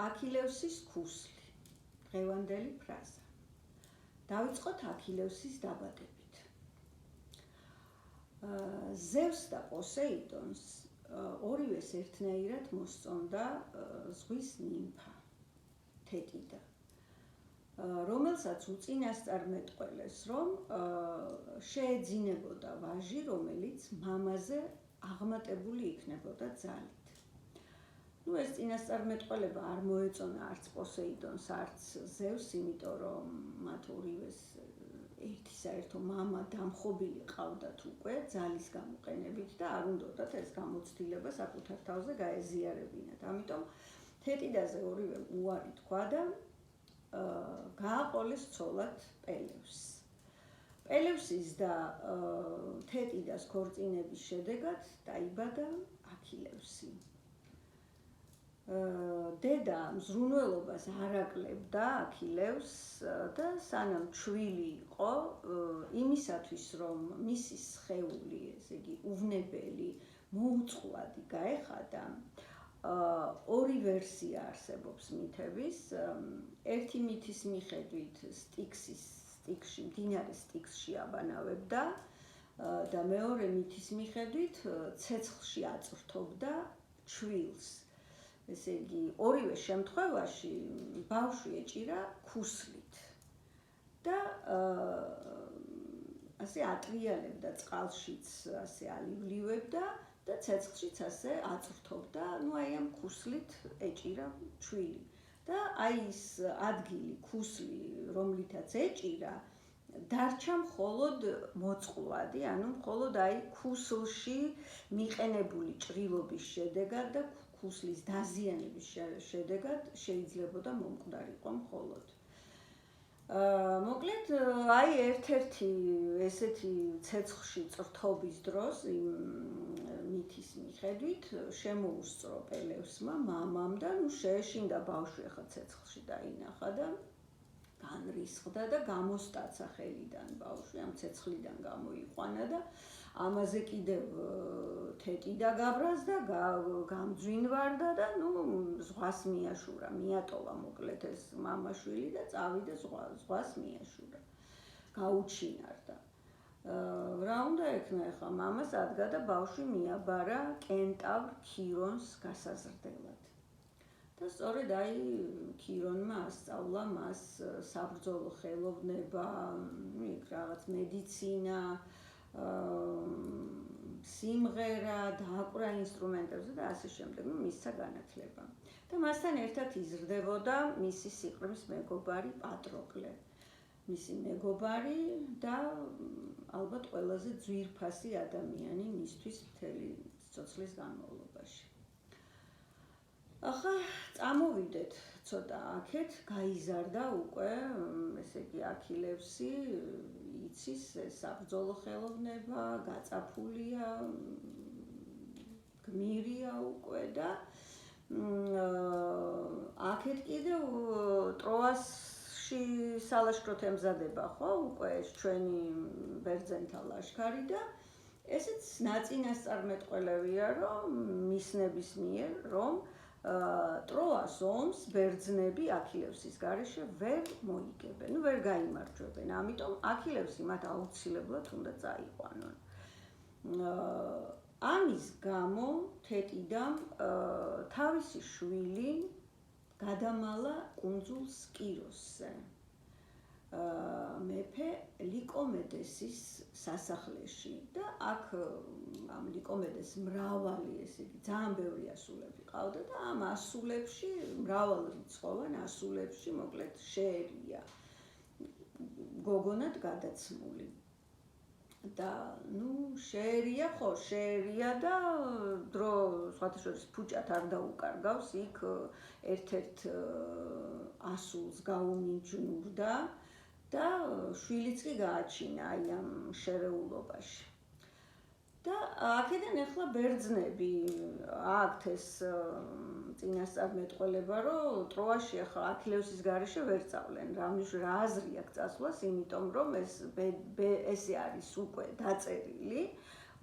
აქილევსის ქუსლი, დღევანდელი ფრაზა. დავიწყოთ აქილევსის დაბადებით. ზევსს და პოსეიდონს ორივეს ერთნაირად მოსწონდა ზღვის ნიმფა, თეტიდა, რომელსაც უწინასწარმეტყველეს, რომ შეეძინებოდა ვაჟი, რომელიც მამაზე აღმატებული იქნებოდა ძალით. ეს წინასწარმეტყველება არ მოეწონა არც პოსეიდონს, არც ზევსს, იმიტომ რომ მათ ორივეს ერთი საერთო მამა დამხობილი ყავდათ უკვე ძალის გამოყენებით და არ უნდათ ეს გამოცდილება საკუთარ თავზე გაეზიარებინათ. ამიტომ თეტიდაზე ორივემ უარი თქვა და გააყოლეს ცოლად პელევსს. პელევსის და თეტიდას ქორწინების შედეგად დაიბადა აქილევსი. დედა მზრუნველობას არ აკლებდა აქილევსს და სანამ ჩვილი იყო, იმისათვის რომ მისი სხეული, ესე იგი უვნებელი, მოუწყვლადი გაეხადა, ორი ვერსია არსებობს მითების. ერთი მითის მიხედვით სტიქსში, მდინარე სტიქსში აბანავებდა და მეორე მითის მიხედვით ცეცხლში აწვრთობდა ჩვილს. ესე იგი, ორივე შემთხვევაში ბავშვი ეჭირა ქუსლით და ასე ატრიალებდა, წყალშიც ასე ალივლივებდა და ცეცხლშიც ასე აწვრთობდა, აი ამ ქუსლით ეჭირა ჩვილი. და აი ის ადგილი, ქუსლი, რომლითაც ეჭირა, დარჩა მხოლოდ მოწყვლადი, ანუ მხოლოდ აი ქუსლში მიყენებული ჭრილობის შედეგად და ქუსლის დაზიანების შედეგად შეიძლებოდა მომკვდარიყო მხოლოდ. მოკლედ, აი ერთ-ერთი ესეთი ცეცხლში წრთობის დროს მითის მიხედვით შემოუსწრო პელევსმა მამამ და შეეშინდა ბავშვი ახლა ცეცხლში დაინახა და განრისხდა და გამოსტაცა ხელიდან ბავშვი, ამ ცეცხლიდან გამოიყვანა და ამაზე კიდევ თეტიდა გაბრაზდა, გამძვინვარდა და ზღვას მიაშურა, მიატოვა მოკლედ ეს მამაშვილი და წავიდა ზღვას მიაშურა, გაუჩინარდა. რა უნდა ექნა ახლა მამას, ადგა და ბავშვი მიაბარა კენტავრ ქირონს გასაზრდელად. და სწორედ აი ქირონმა ასწავლა მას საბრძოლო ხელოვნება, რაღაც მედიცინა, სიმღერა, დააკვრა ინსტრუმენტებზე და ასე შემდეგ, მისცა განათლება. და მასთან ერთად იზრდებოდა მისი სიყრმის მეგობარი პატროკლე. მისი მეგობარი და ალბათ ყველაზე ძვირფასი ადამიანი მისთვის მთელი სიცოცხლის განმავლობაში. ახლა წამოვიდეთ ცოტა აქეთ, გაიზარდა უკვე, ესე იგი აქილევსი, იცის საბრძოლო ხელოვნება, გაწაფულია, გმირია უკვე და აქეთ კიდევ ტროასში სალაშქროდ ემზადება, ხო, უკვე ეს ჩვენი ბერძენთა ლაშქარი და ესეც ნაწინასწარმეტყველებია, რომ მისნების მიერ, რომ ტროას ომს ბერძნები აქილევსის გარეშე ვერ მოიგებენ, ვერ გაიმარჯვებენ, ამიტომ აქილევსი მათ აუცილებლად უნდა წაიყვანონ. ამის გამო თეტიდამ თავისი შვილი გადამალა კუნძულ სკიროსზე, მეფე ლიკომედესის სასახლეში და აქ ამ ლიკომედეს მრავალი, ესე იგი, ძალიან ბევრი ასულები ყავდა და ამ ასულებში, მრავალრიცხოვან ასულებში, მოკლედ შეერია გოგონად გადაცმული. და შეერია, ხო, შეერია და დრო სხვათა შორის ფუჭად არ დაუკარგავს, იქ ერთ-ერთ ასულს გაუმიჯნურდა და შვილიც კი გააჩინა აი ამ შერეულობაში. და აქედან ახლა ბერძნები აქვთ ეს წინასწარმეტყველება, რომ ტროაში ახლა აქილევსის გარეშე ვერ წავლენ. რა აზრი აქვს წასვლას, იმიტომ რომ ესე არის უკვე დაწერილი,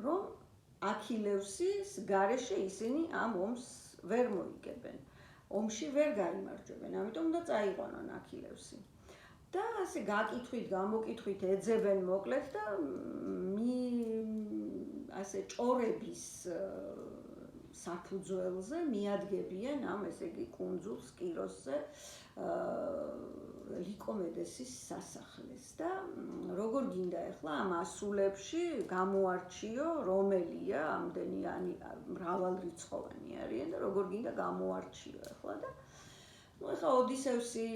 რომ აქილევსის გარეშე ისინი ამ ომს ვერ მოიგებენ. ომში ვერ გაიმარჯვებენ, ამიტომ უნდა წაიყვანონ აქილევსი. და ასე გაკითხვით, გამოკითხვით ეძებენ მოკლედ და ასე ჭორების საფუძველზე მიადგებიან ამ ესე იგი კუნძულს კიროსზე ლიკომედესის სასახლეს და როგორ გინდა ახლა ამ ასულებში გამოარჩიო რომელია ამდენი მრავალრიცხოვანი არიან და როგორ გინდა გამოარჩიო ახლა და ну ახლა ოდისევსი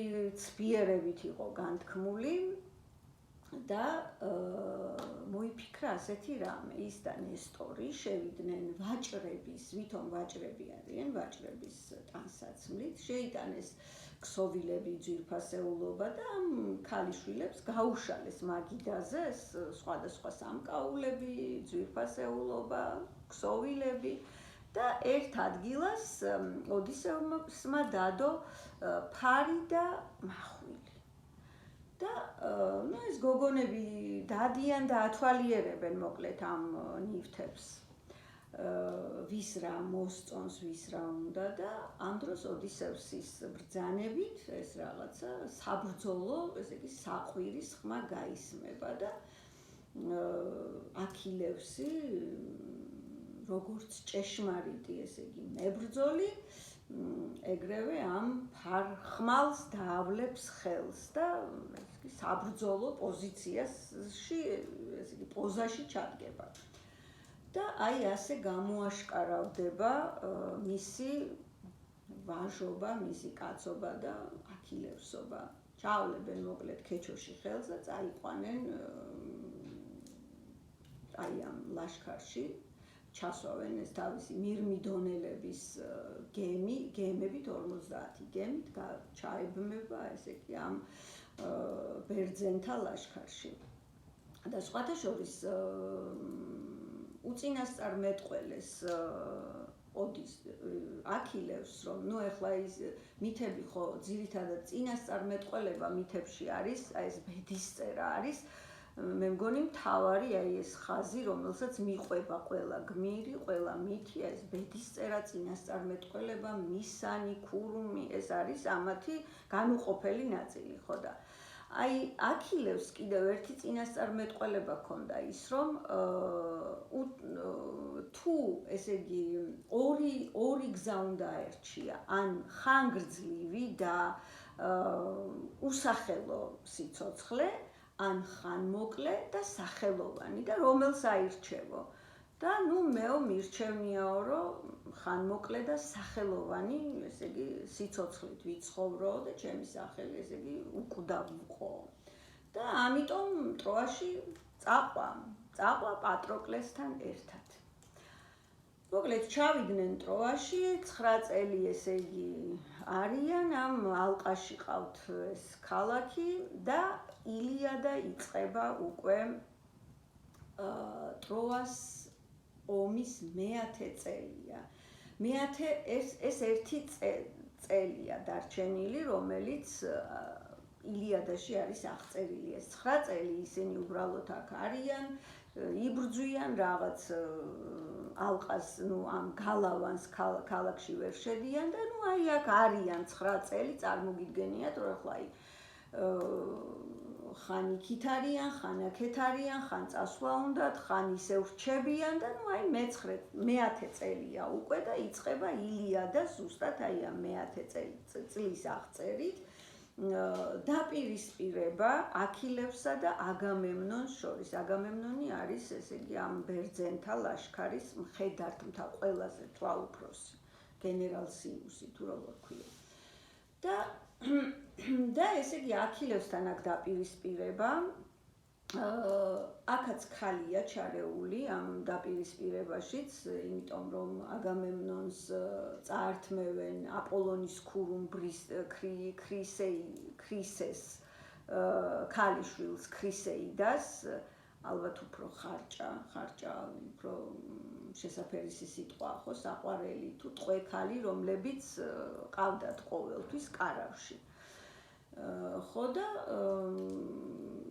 ცბიერებით იყო განთქმული და მოიფიქრა ასეთი რამე ის და ნესტორი შევიდნენ ვაჭრების ვითომ ვაჭრები არიან ვაჭრების ტანსაცმლით შეიტანეს ქსოვილები ძვირფასეულობა და ამ ქალიშვილებს გაუშალეს მაგიდაზე სხვადასხვა სამკაულები ძვირფასეულობა ქსოვილები და ერთ ადგილას ოდისევსმა დადო ფარი და მახვილი და ну ეს გოგონები დადიან და ათვალიერებენ მოკლედ ამ ნივთებს ვის რა მოსწონს ვის რა უნდა და ამ დროს ოდისევსის ბრძანებით ეს რაღაცა საბრძოლო ესე იგი საყვირის ხმა გაისმება და აქილევსი როგორც ჭეშმარიტი ესე იგი მებრძოლი ეგრევე ამ ხმალს დაავლებს ხელს და საბრძოლო პოზიციაში ესე იგი პოზაში ჩადგება და აი ასე გამოაშკარავდება მისი ვაჟობა, მისი კაცობა და აქილევსობა. ჩავლებენ მოკლედ ქეჩოში ხელს და წაიყვანენ აი ამ ლაშქარში ჩასვავენ ეს თავისი მირმიდონელების გემებით 50 გემით ჩაებმება ესე კი ამ ბერძენთა ლაშქარში. და სხვათა შორის უწინასწარმეტყველეს აქილევს რომ ნუ ახლა ის მითები ხო ძირითადად წინასწარმეტყველება მითებში არის, აი ეს ბედისწერა არის მე მგონი მთავარი აი ეს ხაზი რომელსაც მიყვება ყველა გმირი, ყველა მითი, ეს ბედისწერა, წინასწარმეტყველება, მისანი, ქურუმი, ეს არის ამათი განუყოფელი ნაწილი, ხო და აი აქილევს კიდევ ერთი წინასწარმეტყველება ჰქონდა ის რომ თუ ესე იგი ორი გზა უნდა აერჩია, ან ხანგრძლივი და უსახელო სიცოცხლე ან ხანმოკლე და სახელოვანი და რომელს აირჩევო და ნუ მეო მირჩევნიაო რომ ხანმოკლე და სახელოვანი ესე იგი სიცოცხლით ვიცხოვრო და ჩემი სახელი ესე იგი უკვდავიყო და ამიტომ ტროაში წაყვა პატროკლესთან ერთად მოკლედ ჩავიდნენ ტროაში 9 წელი ესე იგი არიან ამ ალყაში ყავთ ეს ქალაქი და ილიადა იწყება უკვე ტროას ომის მეათე წელია. ეს ერთი წელია დარჩენილი, რომელიც ილიადაში არის აღწერილი. ეს 9 წელი ისინი უბრალოდ აქ არიან, იბრძვიან რაღაც ალყას, ნუ ამ გალავანს ქალაქში ვერ შედიან და ნუ აი აქ არიან 9 წელი, წარმოგიდგენიათ რომ ახლა აი ხან იქით არიან, ხან აქეთ არიან, ხან წასვლა უნდათ, ხან ისევ რჩებიან და ნუ აი მეათე წელია უკვე და იწყება ილიადა ზუსტად აი ამ მეათე წლის აღწერით დაპირისპირება აქილევსა და აგამემნონს შორის. აგამემნონი არის ესე იგი ამ ბერძენთა ლაშქარის მხედართმთა ყველაზე თვალუფროსი, გენერალ სიუსი თუ როგორ ქვია. და ესე იგი აქილევსთან აქ დაპირისპირება აქაც ქალია ჩარეული ამ დაპირისპირებაშიც, იმიტომ რომ აგამემნონს წაართმევენ აპოლონის ქურუმ ქრისეს ქალიშვილს ქრისეიდას, ალბათ უფრო ხარჭა, უფრო შესაფერისი სიტყვა ხო, საყვარელი თუ ტყვე ქალი, რომლებიც ყავდათ ყოველთვის კარავში. ხო და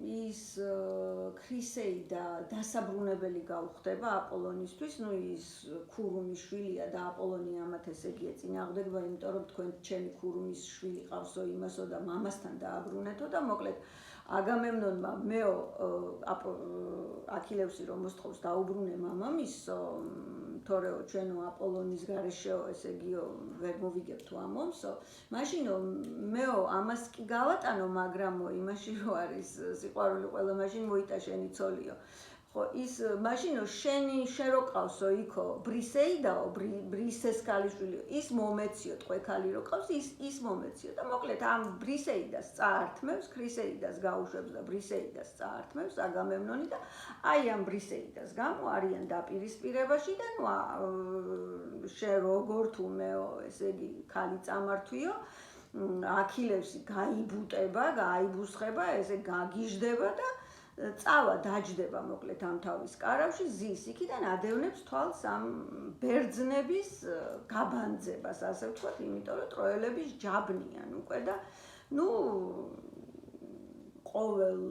ის ქრისეიდა დასაბრუნებელი გაუხდება აპოლონისთვის, ну ის ქურუმის შვილია და აპოლონი ამათ ესე იგი ეწინააღმდეგება, იმიტომ რომ თქვენ ჩემი ქურუმის შვილი ყავსო იმასო და მამასთან დააბრუნეთო და მოკლედ აგამემნონმა მეო აქილევსი რომ მოსთხოვს დაუბრუნე მამამისო, თორეო ჩვენო აპოლონის გარეშეო ესე იგიო ვერ მოვიგებ თუ ამ ომსო, მაშინო მეო ამას კი გავატანო, მაგრამ იმაში რო არის სიყვარული ყველა მაშინ მოიტა შენი ცოლიო. ხო ის მაშინო შენ რო ყავსო იქო ბრისეიდაო, ბრისეს ქალიშვილიო, ის მომეციო, ტყვე-ქალი რო ყავს, ის მომეციო და მოკლედ ამ ბრისეიდას წაართმევს, ქრისეიდას გაუშვებს და ბრისეიდას წაართმევს აგამემნონი და აი ამ ბრისეიდას გამო არიან დაპირისპირებაში და ნუ შენ როგორ თუ მეო ესე იგი ქალი წამართვიო, აქილევსი გაიბუტება, გაიბუსხება, ესე გაგიჟდება და წავა დაჯდება მოკლედ ამ თავის კარავში, ზის იქიდან ადევნებს თვალს ამ ბერძნების გაბანძებას, ასე ვთქვათ, იმიტომ რომ ტროელების ჯაბნიან უკვე და ნუ ყოველ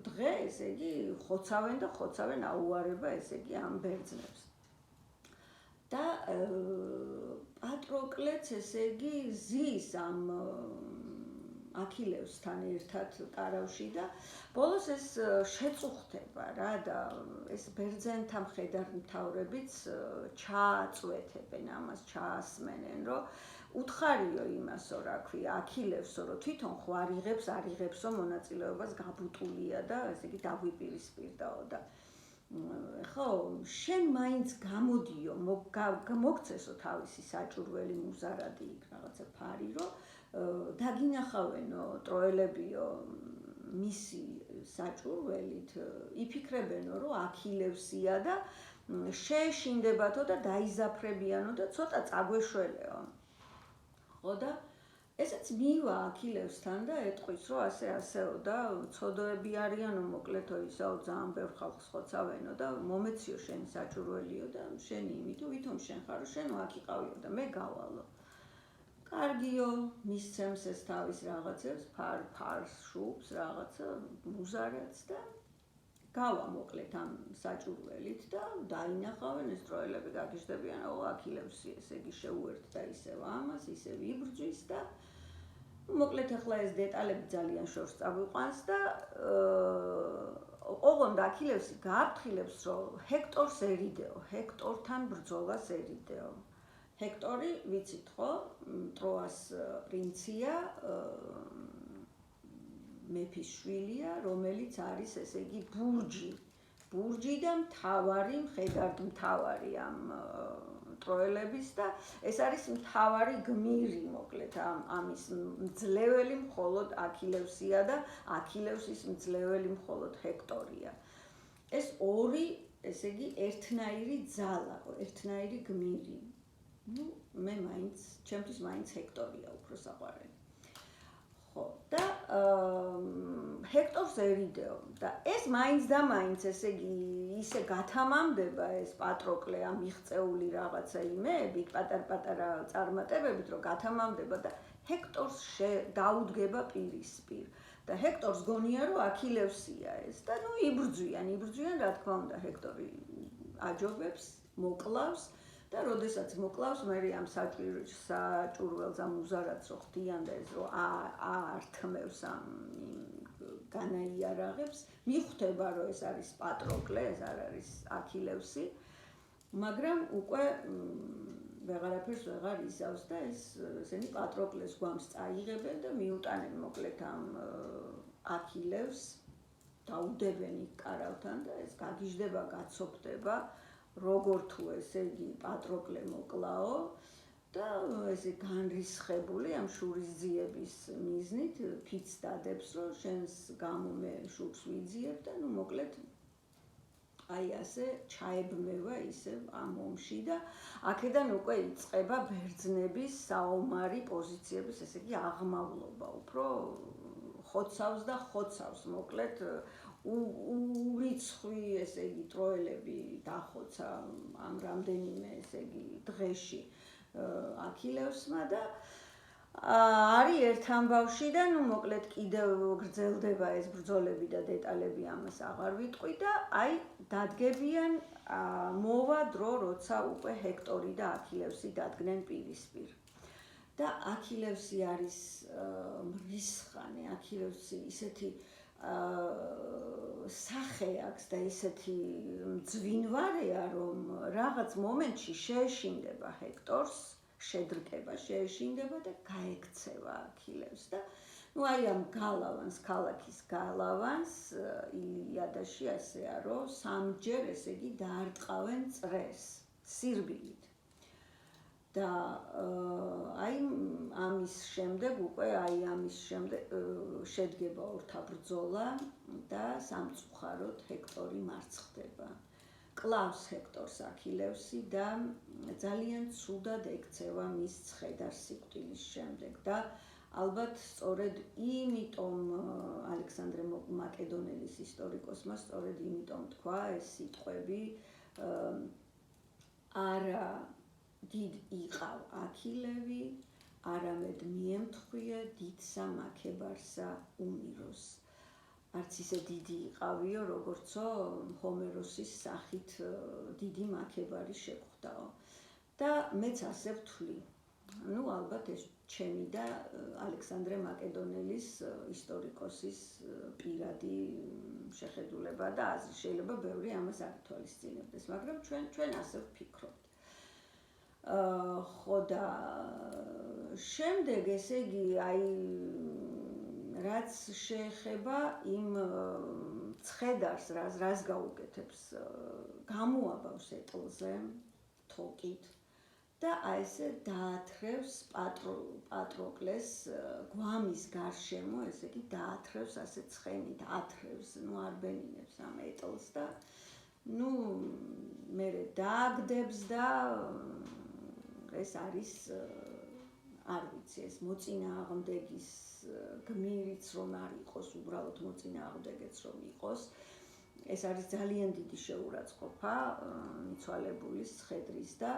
დღე ესე იგი ხოცავენ აუარება ესე იგი ამ ბერძნებს. და პატროკლეც ესე იგი ზის ამ აქილევსთან ერთად კარავში და ბოლოს ეს შეწუხდება რა და ეს ბერძენთა მხედართმთავრებიც ჩააწვეთებენ ამას, ჩაასმენენ, რომ უთხარიო იმასო, რა ქვია, აქილევსო, რომ თვითონ ხო არიღებსო მონაწილეობას, გაბუტულია და ესე იგი დაგვიპირისპირდაო და ხო, შენ მაინც გამოდიო, მოგცესო თავისი საჭურველი მუზარადი იქ რაღაცა ფარი, რომ დაგინახავენო ტროელებიო მისი საჭურველით, იფიქრებენო, რომ აქილევსია და შეეშინდებათო და დაიზაფრებიანო და ცოტა წაგვეშველეო. ხო და ესეც მივა აქილევსთან და ეტყვის, რომ ასეო და ცოდოები არიანო მოკლედო ისაო ძალიან ბევრ ხალხს ხოცავენო და მომეციო შენი საჭურველიო და შენი იმიტომ ვითომ შენ ხარო, შენო აქ იყავიო და მე გავალო. კარგიო, მისცემს ეს თავის რაღაცებს, ფარს შუბს, რაღაცა მუზარადს და გავა მოკლედ ამ საჭურველით და დაინახავენ ეს ტროელები გაგიჟდებიან, აქილევსი ესე იგი შეუერთდა ისევ ამას, ისევ იბრძვის და მოკლედ ახლა ეს დეტალები ძალიან შორს წაგვიყვანს და ოღონდ აქილევსი გააფრთხილებს, რომ ჰექტორს ერიდეო, ჰექტორთან ბრძოლას ერიდეო. ჰექტორი, ვიცით ხო, ტროას პრინცია, მეფის შვილია, რომელიც არის ესე იგი ბურჯი და მთავარი, მხედართმთავარი ამ ტროელების და ეს არის მთავარი გმირი მოკლედ ამის მძლეველი მხოლოდ აქილევსია და აქილევსის მძლეველი მხოლოდ ჰექტორია. ეს ორი ესე იგი ერთნაირი ძალა, ერთნაირი გმირი. ну მე მაინც ჩემთვის მაინც ჰექტორია უფრო საყვარელი. ხო და ჰექტორს ერიდეო და ეს მაინც და მაინც ესე იგი ისე გათამამდება ეს პატროკლე ამ მიღწეული რაღაცა იმეებით, პატარ-პატარა წარმატებებით, რომ გათამამდება და ჰექტორს დაუდგება პირისპირ. და ჰექტორს გონია, რომ აქილევსია ეს და ну იბრძვიან, რა თქმა უნდა, ჰექტორი აჯობებს, მოკლავს და როდესაც მოკლავს, მე ამ საჭურველს ამ მუზარადს რო ხდიან და ეს რო აართმევს ამ განაიარაღებს, მიხვდება, რომ ეს არის პატროკლე, ეს არ არის აქილევსი, მაგრამ უკვე ვეღარაფერს ვეღარ იზავს და ესენი პატროკლეს გვამს წაიღებენ და მიუტანენ მოკლედ ამ აქილევს, დაუდებენ იქ კარავთან და ეს გაგიჟდება, გაცოფდება, როგორ თუ ესე იგი პატროკლე მოკლაო და ესე განრისხებული ამ შურისძიების მიზნით ფიც დადებს, რომ შენს გამო მე შურს ვიძიებ და ნუ მოკლედ აი ასე ჩაებმევა ისევ ამ ომში და აქედან უკვე იწყება ბერძნების საომარი პოზიციების ესე იგი აღმავლობა, უფრო ხოცავს და ხოცავს მოკლედ ურიცხვი ესე იგი ტროელები დახოცა ამ რამდენიმე ესე იგი დღეში აქილევსმა და არის ერთ ამბავში და ნუ მოკლედ კიდევ გრძელდება ეს ბრძოლები და დეტალები ამას აღარ ვიტყვი და აი დადგებიან მოვა დრო როცა უკვე ჰექტორი და აქილევსი დადგნენ პირისპირ და აქილევსი არის მრისხანე აქილევსი ისეთი სახე აქვს და ისეთი მძვინვარეა რომ რაღაც მომენტში შეეშინდება ჰექტორს შედრკება შეეშინდება და გაექცევა აქილევს და ნუ აი ამ გალავანს ქალაქის გალავანს ილიადაში ასეა რომ სამჯერ ესე იგი დაარტყავენ წრეს სირბილით და აი ამის შემდეგ უკვე აი ამის შემდეგ შედგება ორთა ბრძოლა და სამწუხაროდ ჰექტორი მარცხდება კლავს ჰექტორს აქილევსი და ძალიან ცუდად ექცევა მის ცხედარს სიკვდილის შემდეგ და ალბათ სწორედ იმიტომ ალექსანდრე მაკედონელის ისტორიკოსმა სწორედ იმიტომ თქვა ეს სიტყვები არა დიდ იყავ აქილევი არამედ მიემთხვია დიდსა მაქებარსა უმიროს არც ისე დიდი იყავიო, როგორცო ჰომეროსის სახით დიდი მაქებარი შეგვხვდაო. და მეც ასე ვთვლი. ნუ ალბათ ეს ჩემი და ალექსანდრე მაკედონელის ისტორიკოსის პირადი შეხედულება და აზრი შეიძლება ბევრი ამას არ ითვალისწინებდეს, მაგრამ ჩვენ ასე ვფიქრობთ. ხო და შემდეგ ესე იგი აი რაც შეეხება იმ ცხედარს, რას გაუკეთებს, გამოაბავს ეტლზე თოკით და აი ესე დაათრევს პატროკლეს გვამის გარშემო, ესე იგი დაათრევს ასე ცხენით, ათრევს, ნუ არ ბენინებს ამ ეტლს და ნუ მერე დააგდებს და ეს არის არ ვიცი ეს მოწინააღმდეგის გმირიც რომ არ იყოს, უბრალოდ მოწინააღმდეგეც რომ იყოს, ეს არის ძალიან დიდი შეურაცხყოფა მიცვალებულის ცხედრის და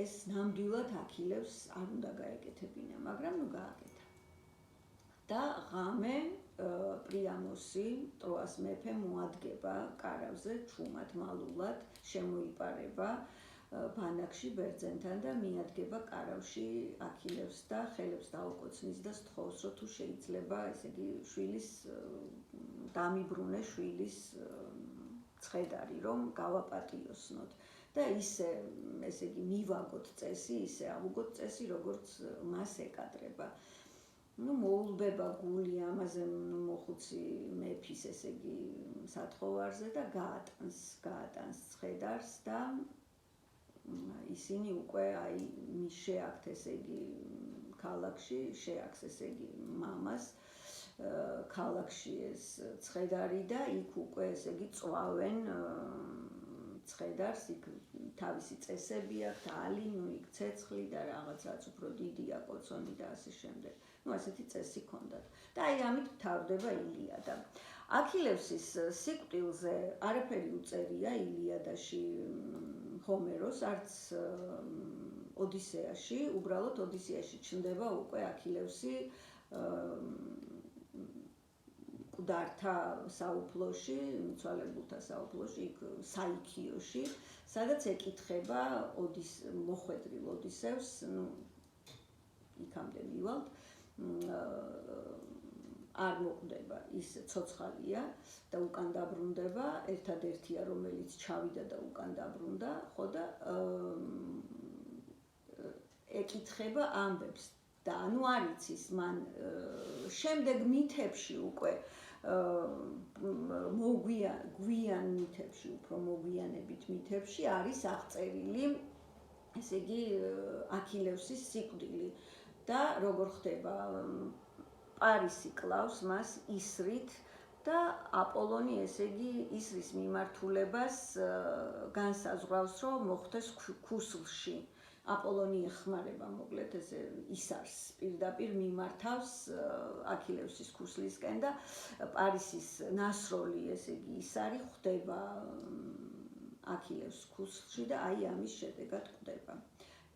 ეს ნამდვილად აქილევს არ უნდა გაეკეთებინა, მაგრამ ნუ გააკეთა. და ღამე პრიამოსი, ტროას მეფე მოადგება კარავზე ჩუმად მალულად, შემოიპარება ბანაკში ბერძენთან და მიადგება კარავში აქილევს და ხელებს დაუკოცნის და სთხოვს, რომ თუ შეიძლება, ესე იგი, შვილის დამიბრუნე შვილის ცხედარი, რომ გავაპატიოსნოთ. და ისე, ესე იგი, მივაგოთ წესი, ისე ავუგოთ წესი, როგორც მას ეკადრება. ნუ მოულბება გული ამაზე მოხუცი მეფის, ესე იგი, სათხოვარზე და გაატანს ცხედარს და ისინი უკვე აი შეაქთ ესე იგი ქალაქში შეაქს ესე იგი მამას ქალაქში ეს ცხედარი და იქ უკვე ესე იგი წვავენ ცხედარს იქ თავისი წესები აქვს ალი ნუ იქ ცეცხლი და რაღაცაც უფრო დიდია კოცონი და ასე შემდეგ ნუ ასეთი წესი ჰქონდათ და აი ამით თავდება ილიადა აქილევსის სიკვდილზე არაფერი უწერია ილიადაში ჰომეროს არც ოდისეაში, უბრალოდ ოდისეაში ჩნდება უკვე აქილევსი მკვდართა საუფლოში, მიცვალებულთა საუფლოში, იქ საიქიოში, სადაც ეკითხება მოხვედრილ ოდისევს, ნუ იქამდე მივალთ, არ მოკვდება ის ცოცხალია და უკან დაბრუნდება, ერთადერთია რომელიც ჩავიდა და უკან დაბრუნდა, ხო და ეკითხება ამბებს და ანუ არ იცის მან შემდეგ მითებში უკვე გვიან მითებში, უფრო მოგვიანებით მითებში არის აღწერილი, ესე იგი აქილევსის სიკვდილი და როგორ ხდება პარისი კლავს მას ისრით და აპოლონი ესე იგი ისრის მიმართულებას განსაზღვრავს რომ მოხდეს ქუსლში აპოლონი ეხმარება მოკლედ ესე ისარს პირდაპირ მიმართავს აქილევსის ქუსლისკენ და პარისის ნასროლი ესე იგი ისარი ხდება აქილევს ქუსლში და აი ამის შედეგად ხდება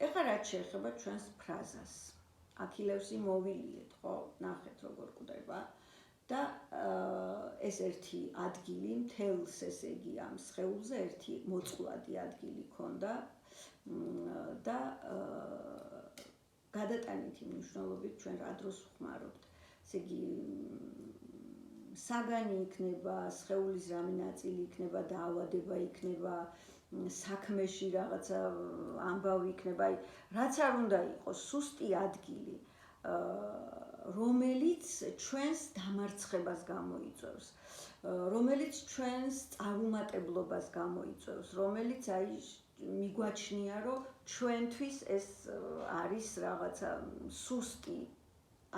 ეხლა რაც შეეხება ჩვენს ფრაზას აქილევსი მოვილიეთ, ხო, ნახეთ როგორ კვდება და ეს ერთი ადგილი მთელს, ესე იგი ამ სხეულზე ერთი მოწყვლადი ადგილი ქონდა და გადატანითი მნიშვნელობით ჩვენ რა დროს ვხმარობთ. ესე იგი საგანი იქნება, სხეულის რამე ნაწილი იქნება, დაავადება იქნება, საქმეში რაღაცა ამბავი იქნება, რაც არ უნდა იყოს, სუსტი ადგილი, რომელიც ჩვენს დამარცხებას გამოიწვევს, რომელიც ჩვენს წარუმატებლობას გამოიწვევს, რომელიც მიგვაჩნია, რომ ჩვენთვის ეს არის რაღაცა სუსტი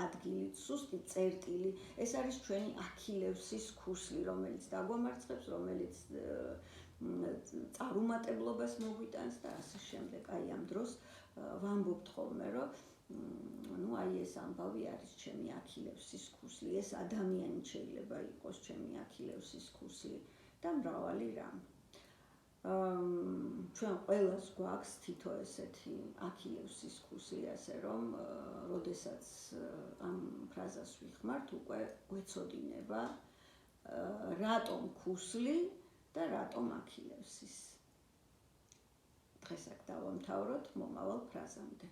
ადგილი, სუსტი წერტილი, ეს არის ჩვენი აქილევსის ქუსლი, რომელიც დაგვამარცხებს, რომელიც წარუმატებლობას მოგვიტანს და ასე შემდეგ. აი ამ დროს ვამბობთ ხოლმე, რომ აი ეს ამბავი არის ჩემი აქილევსის ქუსლი, ეს ადამიანი შეიძლება იყოს ჩემი აქილევსის ქუსლი და მრავალი რამ. ჩვენ ყველას გვაქვს თითო ესეთი აქილევსის ქუსლი, ასე რომ, როდესაც ამ ფრაზას ვიხმართ, უკვე გვეცოდინება რატომ ქუსლი და რატომ აქილევსის. დღეს აქ დავამთავროთ, მომავალ ფრაზამდე.